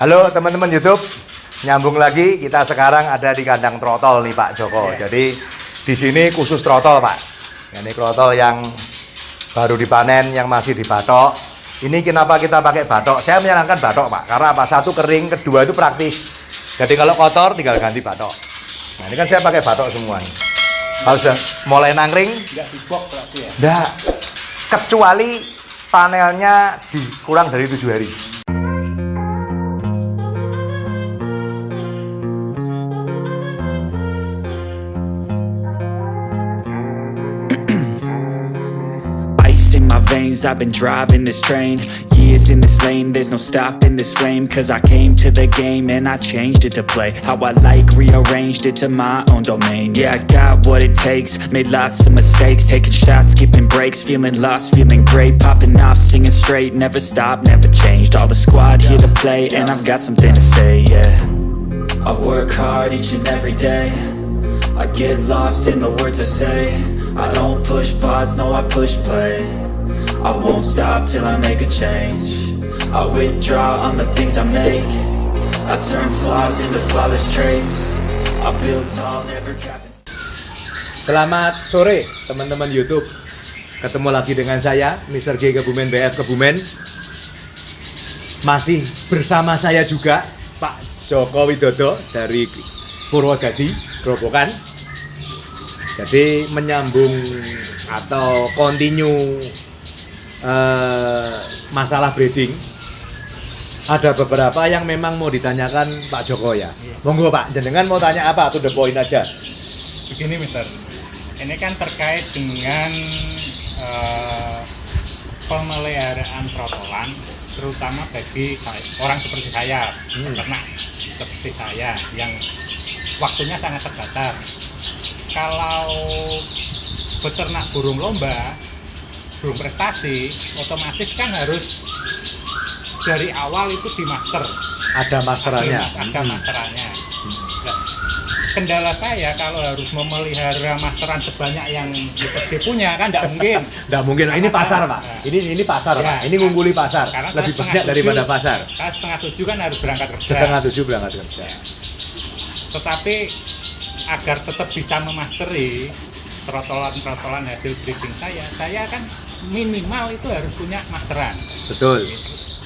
Halo teman-teman YouTube, nyambung lagi. Kita sekarang ada di kandang trotol nih Pak Joko. Jadi di sini khusus trotol Pak. Ini trotol yang baru dipanen, yang masih dibatok. Ini kenapa kita pakai batok? Saya menyarankan batok Pak, karena apa? Satu kering, kedua itu praktis. Jadi kalau kotor tinggal ganti batok. Nah ini kan saya pakai batok semua nih. Kalau sudah mulai nangkring, nggak dibok berarti ya? enggak. Kecuali panelnya kurang dari 7 hari. In my veins, I've been driving this train. Years in this lane, there's no stopping this flame. Cause I came to the game and I changed it to play how I like, rearranged it to my own domain. Yeah, I got what it takes, made lots of mistakes, taking shots, skipping breaks, feeling lost, feeling great, popping off, singing straight, never stopped, never changed. All the squad here to play and I've got something to say, yeah. I work hard each and every day, I get lost in the words I say. I don't push pause, no I push play. I won't stop till I make a change. I withdraw on the things I make. I turn flaws into flawless traits. I build tall, never capping. Selamat sore teman-teman YouTube. Ketemu lagi dengan saya Mr. G Kebumen BF Kebumen. Masih bersama saya juga Pak Joko Widodo dari Purwodadi, Grobogan. Jadi menyambung atau continue masalah breeding. Ada beberapa yang memang mau ditanyakan Pak Joko ya. Monggo Pak, jenengan mau tanya apa? To the point aja. Begini Mister, ini kan terkait dengan pemeliharaan trotolan, terutama bagi orang seperti saya, peternak seperti saya yang waktunya sangat terbatas. Kalau beternak burung lomba, burung prestasi, otomatis kan harus dari awal itu di master. Ada masterannya. Ada masterannya. Nah, kendala saya kalau harus memelihara masteran sebanyak yang IPD punya kan tidak mungkin. Tidak mungkin. Ini pasar Pak. Ini pasar Ya, Pak. Ini ngumpuli pasar. karena Lebih saya banyak daripada pasar. Karena 6:30 kan harus berangkat kerja. 6:30 berangkat kerja. Tetapi agar tetap bisa memasteri trotolan-trotolan hasil breeding saya kan minimal itu harus punya masteran. Betul.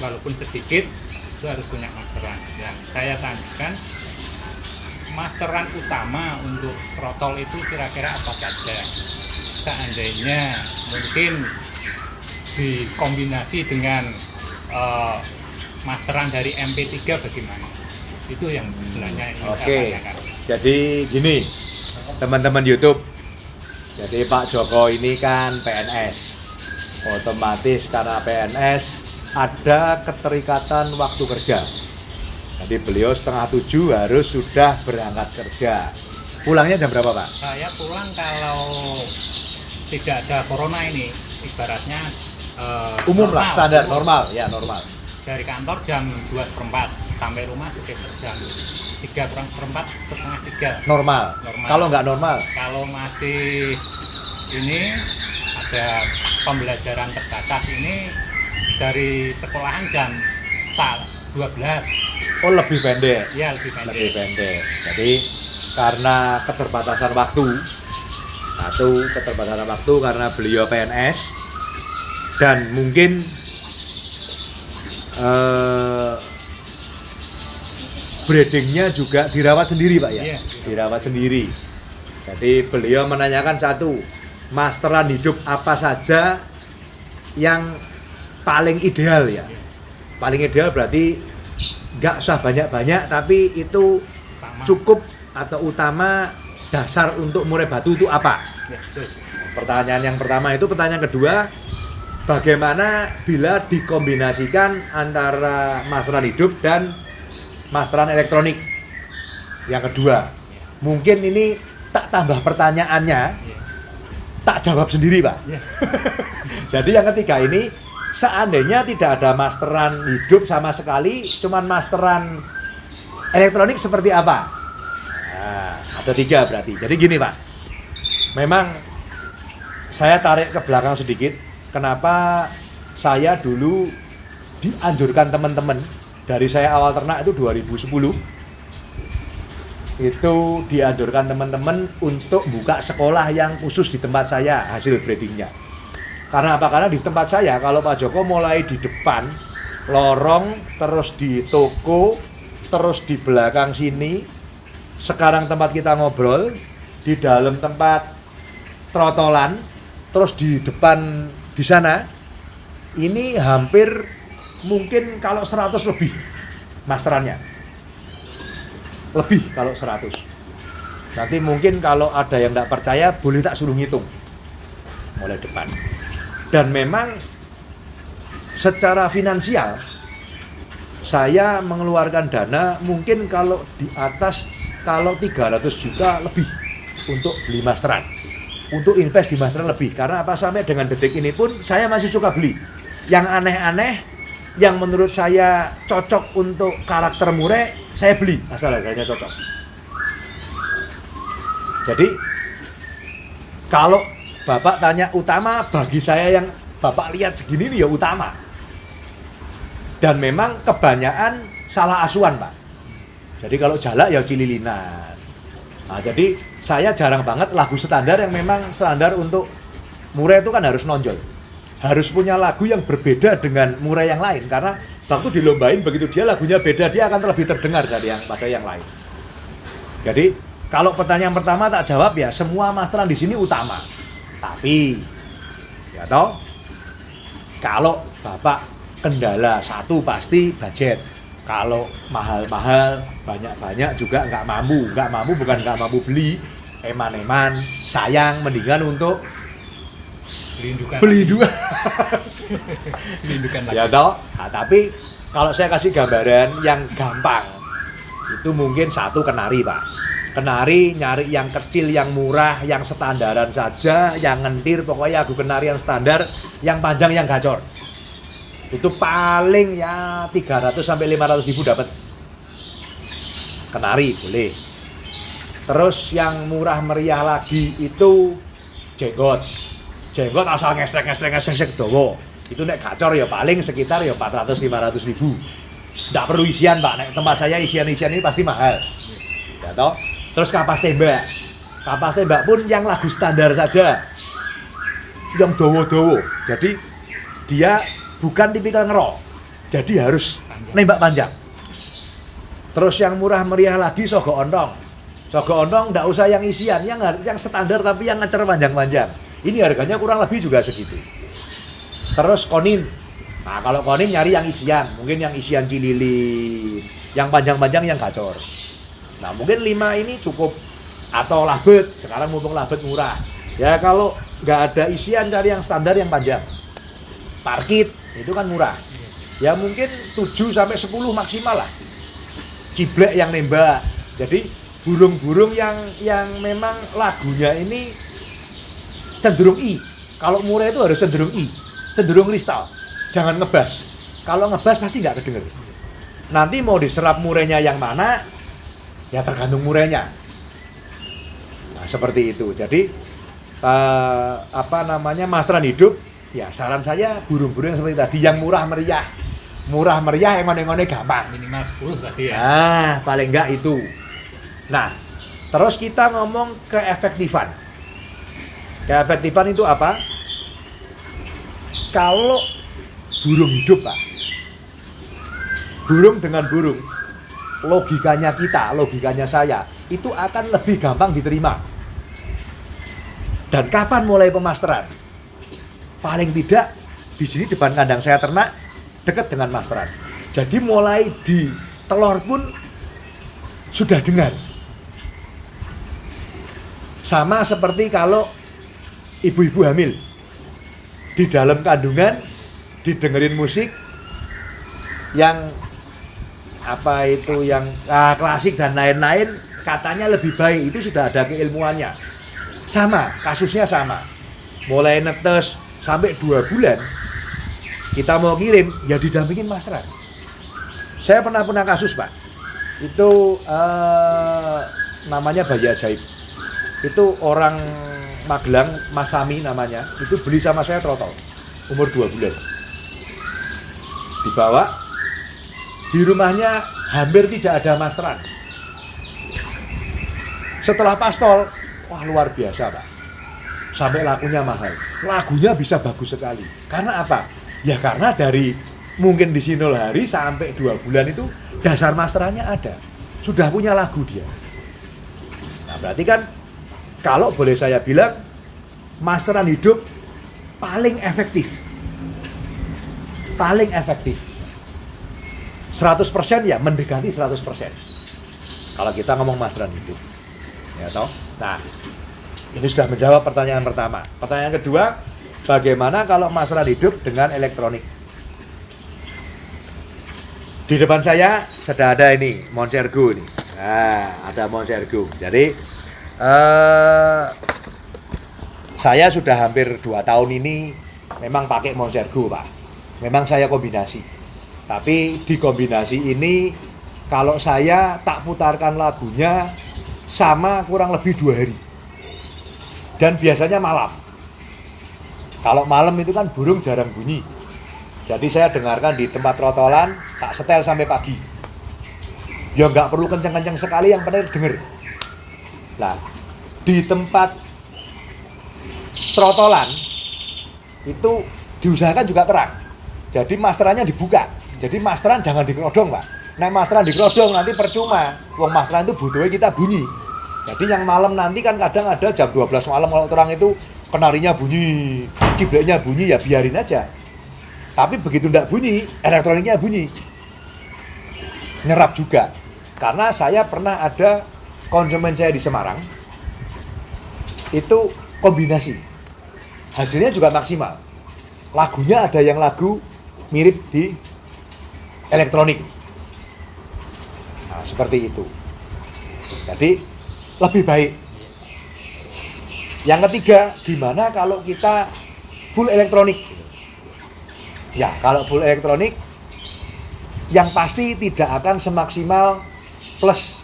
Walaupun sedikit itu harus punya masteran. Yang saya tanyakan, masteran utama untuk trotol itu kira-kira apa saja? Seandainya mungkin dikombinasi dengan masteran dari MP3 bagaimana? Itu yang sebenarnya ingin saya tanyakan. Jadi gini, teman-teman YouTube. Jadi Pak Joko ini kan PNS. Otomatis karena PNS ada keterikatan waktu kerja. Jadi beliau 6:30 harus sudah berangkat kerja. Pulangnya jam berapa Pak? Saya pulang kalau tidak ada corona ini, ibaratnya Umum lah, normal. standar, normal. Ya normal. Dari kantor jam 2:04, sampai rumah sekitar jam 3:04, setengah 3. Normal. Normal. Kalau nggak normal? Kalau masih ini ada pembelajaran terbatas ini dari sekolahan jam 12. Oh lebih pendek. Ya lebih pendek. Lebih pendek. Jadi karena keterbatasan waktu, keterbatasan waktu karena beliau PNS dan mungkin breedingnya juga dirawat sendiri Pak ya? Iya. Dirawat sendiri. Jadi beliau menanyakan satu, masteran hidup apa saja yang paling ideal ya? Paling ideal berarti nggak usah banyak-banyak, tapi itu cukup atau utama dasar untuk murai batu itu apa? Ya, betul. Pertanyaan yang pertama itu. Pertanyaan kedua, bagaimana bila dikombinasikan antara masteran hidup dan masteran elektronik? Yang kedua, mungkin ini tak tambah pertanyaannya, tak jawab sendiri Pak. Jadi yang ketiga ini, seandainya tidak ada masteran hidup sama sekali, cuman masteran elektronik seperti apa? Nah, ada 3 berarti. Jadi gini Pak, memang saya tarik ke belakang sedikit. Kenapa saya dulu dianjurkan teman-teman dari saya awal ternak itu 2010 itu dianjurkan teman-teman untuk buka sekolah yang khusus di tempat saya hasil breedingnya. Karena apa? Karena di tempat saya kalau Pak Joko mulai di depan lorong, terus di toko, terus di belakang sini, sekarang tempat kita ngobrol, di dalam tempat trotolan, terus di depan di sana, ini hampir mungkin kalau 100 lebih masterannya. Lebih kalau 100. Nanti mungkin kalau ada yang tidak percaya boleh tak suruh ngitung mulai depan. Dan memang secara finansial saya mengeluarkan dana mungkin kalau di atas kalau 300 juta lebih untuk beli masteran, untuk invest di masteran lebih. Karena apa, sampai dengan detik ini pun saya masih suka beli yang aneh-aneh, yang menurut saya cocok untuk karakter mureh, saya beli asal harganya cocok. Jadi kalau Bapak tanya utama, bagi saya yang Bapak lihat segini nih ya utama. Dan memang kebanyakan salah asuhan, Pak. Jadi kalau jalak ya cililinan. Nah, jadi saya jarang banget lagu standar yang memang standar untuk mureh itu kan harus nonjol. Harus punya lagu yang berbeda dengan mureh yang lain, karena waktu dilombain begitu dia lagunya beda, dia akan lebih terdengar dari yang pada yang lain. Jadi kalau pertanyaan pertama tak jawab ya, semua masteran di sini utama. Tapi ya toh, kalau Bapak kendala satu pasti budget. Kalau mahal-mahal, banyak-banyak juga nggak mampu bukan nggak mampu beli, eman-eman, sayang, mendingan untuk beli dua. Lindukan lagi. Ya toh, nah, tapi kalau saya kasih gambaran yang gampang, itu mungkin satu kenari, Pak. Kenari nyari yang kecil, yang murah, yang standaran saja, yang ngentir, pokoknya aku kenari yang standar, yang panjang, yang gacor. Itu paling ya 300 sampai 500 ribu dapat. Kenari boleh. Terus yang murah meriah lagi itu jenggot. Jenggot asal ngestrek dowo. Itu nek gacor ya paling sekitar ya 400-500 ribu. Nggak perlu isian, Pak. Nek tempat saya isian ini pasti mahal. Ya toh? Terus kapas tembak. Kapas tembak pun yang lagu standar saja. Yang dowo-dowo. Jadi dia bukan tipikal ngerok. Jadi harus nembak panjang. Terus yang murah meriah lagi sogo ondong. Sogo ondong nggak usah yang isian, yang standar tapi yang ngecer panjang-panjang. Ini harganya kurang lebih juga segitu. Terus konin. Nah, kalau konin nyari yang isian, mungkin yang isian cililin, yang panjang-panjang yang gacor. Nah, mungkin 5 ini cukup, atau labet. Sekarang mumpung labet murah. Ya kalau nggak ada isian cari yang standar yang panjang. Parkit itu kan murah. Ya mungkin 7 sampai 10 maksimal lah. Ciblek yang nembak. Jadi burung-burung yang memang lagunya ini cenderung I. Kalau murah itu harus cenderung I, cenderung kristal. Jangan ngebas. Kalau ngebas pasti nggak kedenger. Nanti mau diserap murahnya yang mana, ya tergantung murahnya. Nah seperti itu. Jadi masteran hidup. Ya saran saya burung-burung yang seperti tadi, yang murah meriah, engon-engonnya gampang. Minimal 10 tadi ya. Nah paling enggak itu. Nah terus kita ngomong keefektifan. Keefektifan itu apa? Kalau burung hidup, Pak, burung dengan burung, logikanya saya itu akan lebih gampang diterima. Dan kapan mulai pemasteran? Paling tidak di sini depan kandang saya ternak dekat dengan masteran. Jadi mulai di telur pun sudah dengar. Sama seperti kalau ibu-ibu hamil di dalam kandungan didengerin musik yang klasik dan lain-lain, katanya lebih baik. Itu sudah ada keilmuannya. Sama, kasusnya sama. Mulai netes sampai 2 bulan kita mau kirim, ya didampingin masteran. Saya pernah kasus, Pak. Itu namanya bayi ajaib. Itu orang Magelang, Mas Sami namanya. Itu beli sama saya trotol umur 2 bulan. Dibawa di rumahnya hampir tidak ada masteran. Setelah pastol, wah luar biasa Pak. Sampai lakunya mahal. Lagunya bisa bagus sekali. Karena apa? Ya karena dari mungkin di Sinul Hari sampai 2 bulan itu dasar masterannya ada. Sudah punya lagu dia. Nah berarti kan kalau boleh saya bilang masteran hidup paling efektif. Paling efektif. 100% ya mendekati 100%. Kalau kita ngomong masteran hidup. Ya toh? Nah, ini sudah menjawab pertanyaan pertama. Pertanyaan kedua, bagaimana kalau masteran hidup dengan elektronik? Di depan saya sudah ada ini, Monsergo ini. Nah, ada Monsergo. Jadi, saya sudah hampir 2 tahun ini memang pakai Monsergo, Pak. Memang saya kombinasi. Tapi di kombinasi ini, kalau saya tak putarkan lagunya, sama kurang lebih 2 hari. Dan biasanya malam. Kalau malam itu kan burung jarang bunyi. Jadi saya dengarkan di tempat trotolan, tak setel sampai pagi. Ya nggak perlu kenceng-kenceng sekali, yang penting denger. Nah, di tempat trotolan itu diusahakan juga terang. Jadi masterannya dibuka. Jadi masteran jangan dikerodong, Pak. Nek masteran dikerodong nanti percuma. Wong masteran itu butuhnya kita bunyi. Jadi yang malam nanti kan kadang ada jam 12 malam kalau terang itu kenarinya bunyi, cibleknya bunyi, ya biarin aja. Tapi begitu ndak bunyi, elektroniknya bunyi. Nyerap juga. Karena saya pernah ada konsumen saya di Semarang, itu kombinasi. Hasilnya juga maksimal. Lagunya ada yang lagu mirip di elektronik. Nah, seperti itu. Jadi lebih baik. Yang ketiga, gimana kalau kita full elektronik? Ya, kalau full elektronik, yang pasti tidak akan semaksimal plus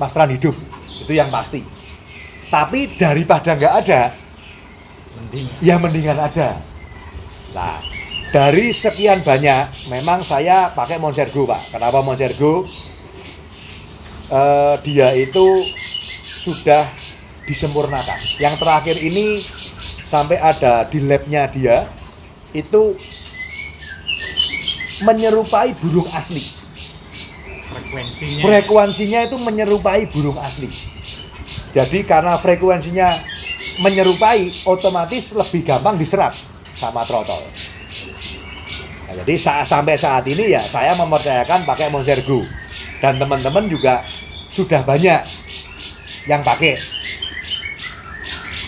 masteran hidup. Itu yang pasti. Tapi daripada nggak ada, ya mendingan ada. Nah, dari sekian banyak, memang saya pakai Monsergo, Pak. Kenapa Monsergo? Dia itu sudah disempurnakan. Yang terakhir ini sampai ada di labnya dia, itu menyerupai burung asli. Frekuensinya itu menyerupai burung asli. Jadi karena frekuensinya menyerupai, otomatis lebih gampang diserap sama trotol. Nah, jadi sampai saat ini ya saya mempercayakan pakai Monsergo. Dan teman-teman juga sudah banyak yang pakai.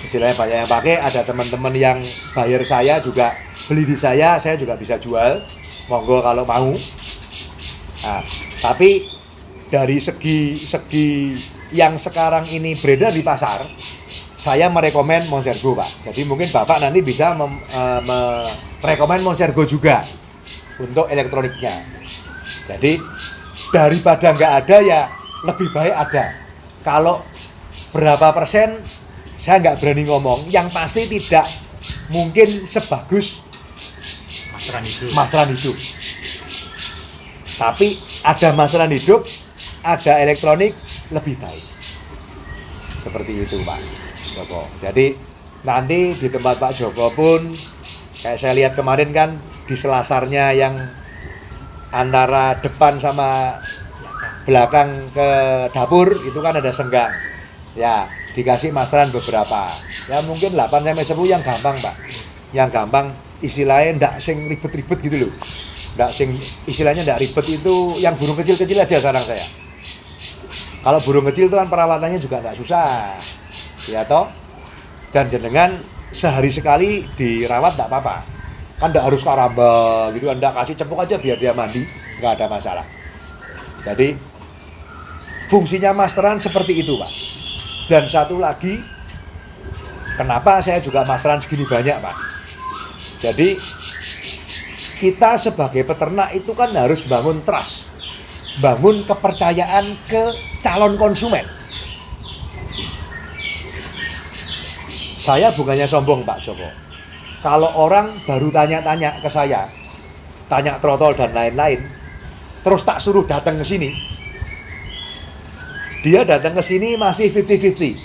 Istilahnya banyak yang pakai, ada teman-teman yang buyer saya juga beli di saya juga bisa jual. Monggo kalau mau. Nah, tapi dari segi yang sekarang ini beredar di pasar, saya merekomen Monsergo, Pak. Jadi mungkin Bapak nanti bisa merekomen Monsergo juga untuk elektroniknya. Jadi daripada nggak ada ya lebih baik ada. Kalau berapa persen saya nggak berani ngomong. Yang pasti tidak mungkin sebagus masteran hidup. Tapi ada masteran hidup, ada elektronik, lebih baik. Seperti itu Pak Joko. Jadi nanti di tempat Pak Joko pun, kayak saya lihat kemarin kan di selasarnya yang antara depan sama belakang ke dapur itu kan ada senggang. Ya, dikasih masteran beberapa. Ya mungkin 8-10 yang gampang, Pak. Yang gampang istilahnya ndak sing ribet-ribet gitu loh. Ndak sing istilahnya ndak ribet itu yang burung kecil-kecil aja sarang saya. Kalau burung kecil itu kan perawatannya juga ndak susah. Ya toh? Dan jenengan sehari sekali dirawat ndak apa-apa. Kan ndak harus karamba gitu kan, ndak kasih cepuk aja biar dia mandi, nggak ada masalah. Jadi fungsinya masteran seperti itu, Pak. Dan satu lagi, kenapa saya juga masteran segini banyak, Pak? Jadi kita sebagai peternak itu kan harus bangun trust, bangun kepercayaan ke calon konsumen. Saya bukannya sombong, Pak Joko. Kalau orang baru tanya-tanya ke saya, tanya trotol dan lain-lain, terus tak suruh datang ke sini, dia datang ke sini masih 50-50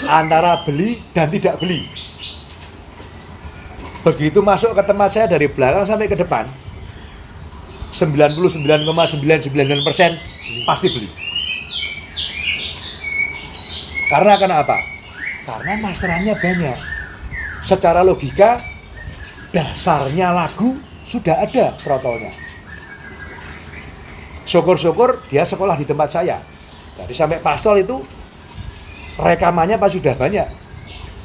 antara beli dan tidak beli. Begitu masuk ke tempat saya dari belakang sampai ke depan, 99,999% pasti beli. Karena kenapa? Karena masterannya banyak. Secara logika, dasarnya lagu sudah ada protolnya. Syukur-syukur dia sekolah di tempat saya. Jadi sampai pastol itu rekamannya pas sudah banyak.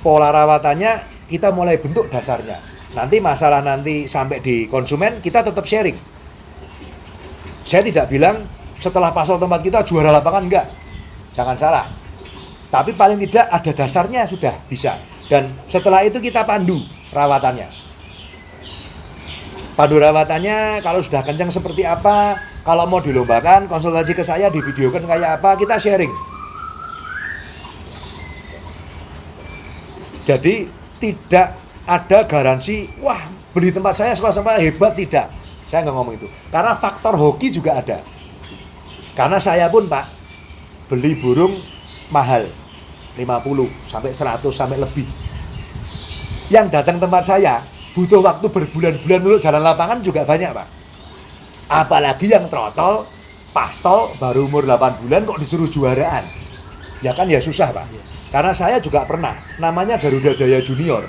Pola rawatannya kita mulai bentuk dasarnya. Nanti masalah nanti sampai di konsumen kita tetap sharing. Saya tidak bilang setelah pastol tempat kita juara lapangan, enggak. Jangan salah. Tapi paling tidak ada dasarnya sudah bisa. Dan setelah itu kita pandu rawatannya. Pandu rawatannya kalau sudah kencang seperti apa, kalau mau dilombakan konsultasi ke saya, divideokan kayak apa, kita sharing. Jadi tidak ada garansi, wah beli tempat saya suka-suka hebat, tidak. Saya nggak ngomong itu. Karena faktor hoki juga ada. Karena saya pun Pak, beli burung mahal. 50 sampai 100 sampai lebih. Yang datang tempat saya butuh waktu berbulan-bulan dulu jalan lapangan juga banyak Pak. Apalagi yang trotol, pastol baru umur 8 bulan kok disuruh juaraan. Ya kan ya susah Pak. Karena saya juga pernah, namanya Garuda Jaya Junior.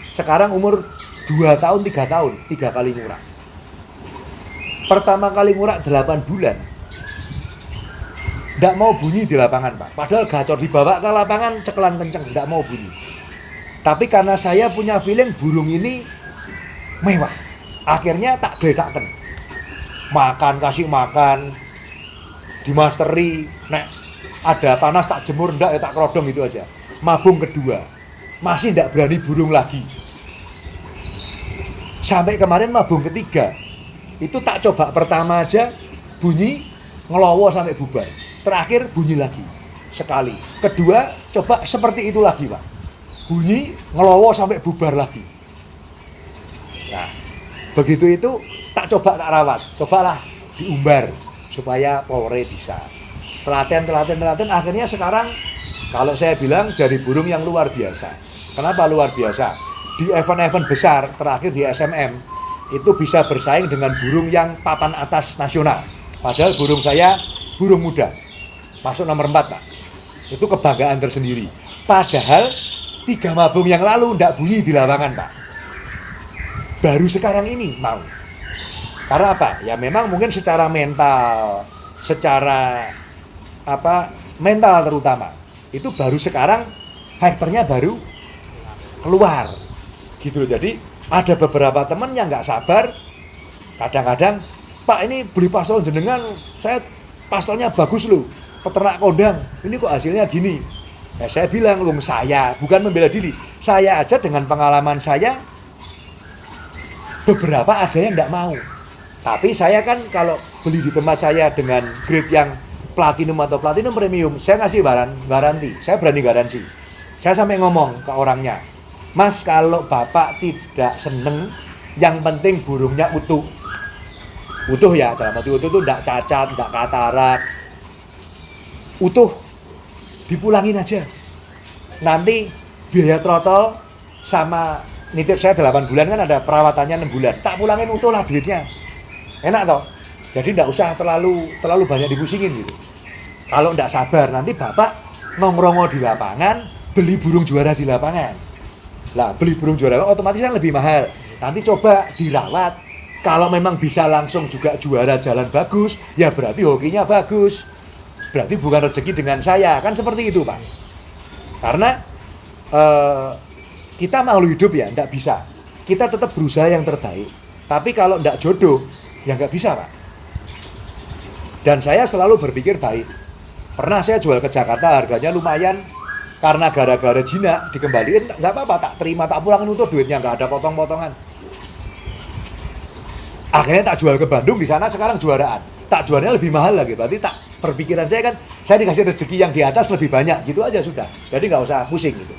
Sekarang umur 2 tahun, 3 tahun, 3 kali ngurak. Pertama kali ngurak 8 bulan. Nggak mau bunyi di lapangan Pak. Padahal gacor dibawa ke lapangan cekelan kenceng, nggak mau bunyi. Tapi karena saya punya feeling burung ini mewah, akhirnya tak geledaken. Makan, kasih makan, dimasteri, nek ada panas tak jemur, ndak ya tak kerodong gitu aja. Mabung kedua, masih ndak berani burung lagi. Sampai kemarin mabung ketiga, itu tak coba pertama aja, bunyi, ngelowo sampai bubar. Terakhir bunyi lagi sekali. Kedua coba seperti itu lagi Pak. Bunyi ngelowo sampai bubar lagi. Nah begitu itu tak coba tak rawat. Cobalah diumbar supaya powernya bisa. Telaten akhirnya sekarang kalau saya bilang jadi burung yang luar biasa. Kenapa luar biasa? Di event-event besar terakhir di SMM itu bisa bersaing dengan burung yang papan atas nasional. Padahal burung saya burung muda. Masuk nomor 4 Pak. Itu kebanggaan tersendiri. Padahal 3 mabung yang lalu ndak bunyi di lapangan Pak. Baru sekarang ini mau. Karena apa? Ya memang mungkin secara mental, secara mental terutama. Itu baru sekarang fighternya baru keluar. Gitu loh. Jadi ada beberapa teman yang nggak sabar. Kadang-kadang, Pak ini beli pastol jenengan, saya pastolnya bagus loh. Peternak kondang, ini kok hasilnya gini. Ya, saya bilang, saya bukan membela diri. Saya aja dengan pengalaman saya, beberapa ada yang nggak mau. Tapi saya kan kalau beli di tempat saya dengan grade yang platinum atau platinum premium, saya ngasih garansi, saya berani garansi. Saya sampai ngomong ke orangnya, Mas kalau Bapak tidak seneng, yang penting burungnya utuh. Utuh ya, dalam arti utuh itu nggak cacat, nggak katarak. Utuh, dipulangin aja. Nanti biaya trotol sama nitip saya 8 bulan kan ada perawatannya 6 bulan. Tak pulangin utuh lah duitnya. Enak toh? Jadi enggak usah terlalu banyak dipusingin gitu. Kalau enggak sabar nanti Bapak nongrongo di lapangan, beli burung juara di lapangan. Lah, beli burung juara otomatis kan lebih mahal. Nanti coba dirawat. Kalau memang bisa langsung juga juara jalan bagus, ya berarti hokinya bagus. Berarti bukan rezeki dengan saya, kan seperti itu Pak. Karena kita makhluk hidup ya, enggak bisa. Kita tetap berusaha yang terbaik. Tapi kalau enggak jodoh, ya enggak bisa Pak. Dan saya selalu berpikir baik. Pernah saya jual ke Jakarta, harganya lumayan. Karena gara-gara jinak, dikembaliin, enggak apa-apa, tak terima, tak pulangin utuh duitnya, enggak ada potong-potongan. Akhirnya tak jual ke Bandung, di sana sekarang juaraan. Tak jualnya lebih mahal lagi, berarti tak perpikiran saya kan, saya dikasih rezeki yang di atas lebih banyak, gitu aja sudah. Jadi nggak usah pusing gitu.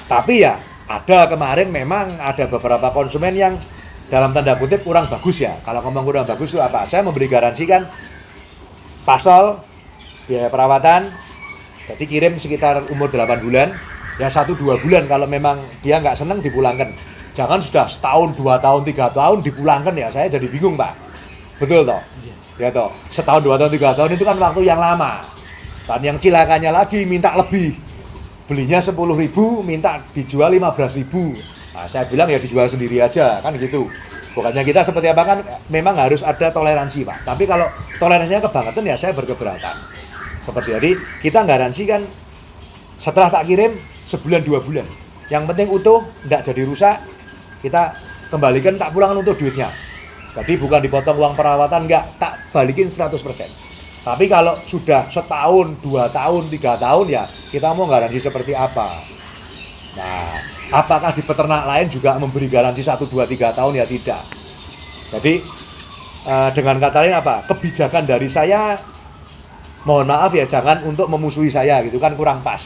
Tapi ya, ada kemarin memang ada beberapa konsumen yang dalam tanda kutip kurang bagus ya. Kalau ngomong kurang bagus itu apa? Saya memberi garansi kan pasol, biaya perawatan, jadi kirim sekitar umur 8 bulan, ya 1-2 bulan kalau memang dia nggak seneng dipulangkan. Jangan sudah setahun, 2 tahun, 3 tahun dipulangkan ya, saya jadi bingung Pak. Betul toh? Ya toh, setahun, 2 tahun, 3 tahun itu kan waktu yang lama. Dan yang cilakanya lagi minta lebih. Belinya 10.000, minta dijual 15.000. Nah, saya bilang ya dijual sendiri aja, kan gitu. Pokoknya kita seperti apa kan, memang harus ada toleransi Pak. Tapi kalau toleransinya kebangetan ya saya berkeberatan. Seperti jadi, kita garansi kan setelah tak kirim sebulan 2 bulan. Yang penting utuh, tidak jadi rusak, kita kembalikan, tak pulangan untuk duitnya. Jadi bukan dipotong uang perawatan, enggak, tak balikin 100%. Tapi kalau sudah setahun, 2 tahun, 3 tahun ya kita mau garansi seperti apa. Nah, apakah di peternak lain juga memberi garansi 1, 2, 3 tahun ya tidak. Jadi dengan kata lain apa? Kebijakan dari saya, mohon maaf ya, jangan untuk memusuhi saya gitu kan, kurang pas.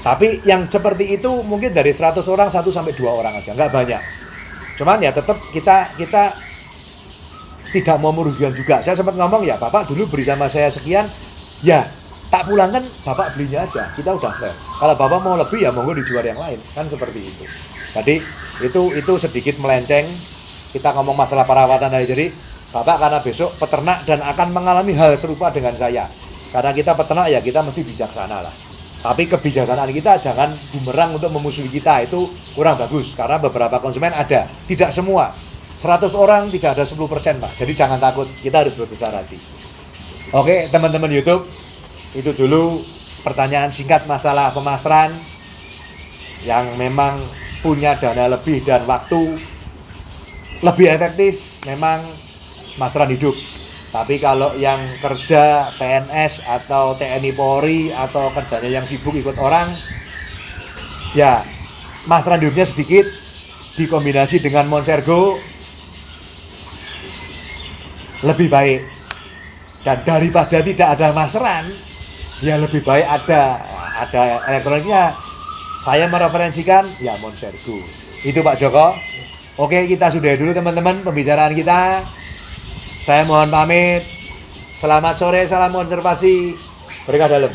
Tapi yang seperti itu mungkin dari 100 orang 1 sampai 2 orang aja, nggak banyak. Cuman ya tetap kita tidak mau merugikan juga. Saya sempat ngomong ya, Bapak dulu beri sama saya sekian, ya tak pulangkan, Bapak belinya aja. Kita udah fair. Kalau Bapak mau lebih ya monggo dijual yang lain, kan seperti itu. Jadi itu sedikit melenceng. Kita ngomong masalah perawatan aja. Jadi Bapak karena besok peternak dan akan mengalami hal serupa dengan saya. Karena kita peternak ya kita mesti bijaksana lah. Tapi kebijaksanaan kita jangan bumerang untuk memusuhi kita, itu kurang bagus. Karena beberapa konsumen ada, tidak semua. 100 orang tidak ada 10% Pak, jadi jangan takut, kita harus berbesar hati. Oke teman-teman YouTube, itu dulu pertanyaan singkat masalah pemasaran yang memang punya dana lebih dan waktu lebih efektif, memang masteran hidup. Tapi kalau yang kerja PNS atau TNI Polri atau kerjanya yang sibuk ikut orang, ya masteran hidupnya sedikit, dikombinasi dengan Monsergo lebih baik. Dan daripada tidak ada masteran, ya lebih baik ada elektroniknya. Saya mereferensikan ya Monsergo. Itu Pak Joko. Oke, kita sudahi dulu teman-teman pembicaraan kita. Saya mohon pamit. Selamat sore, salam konservasi. Berkah dalam.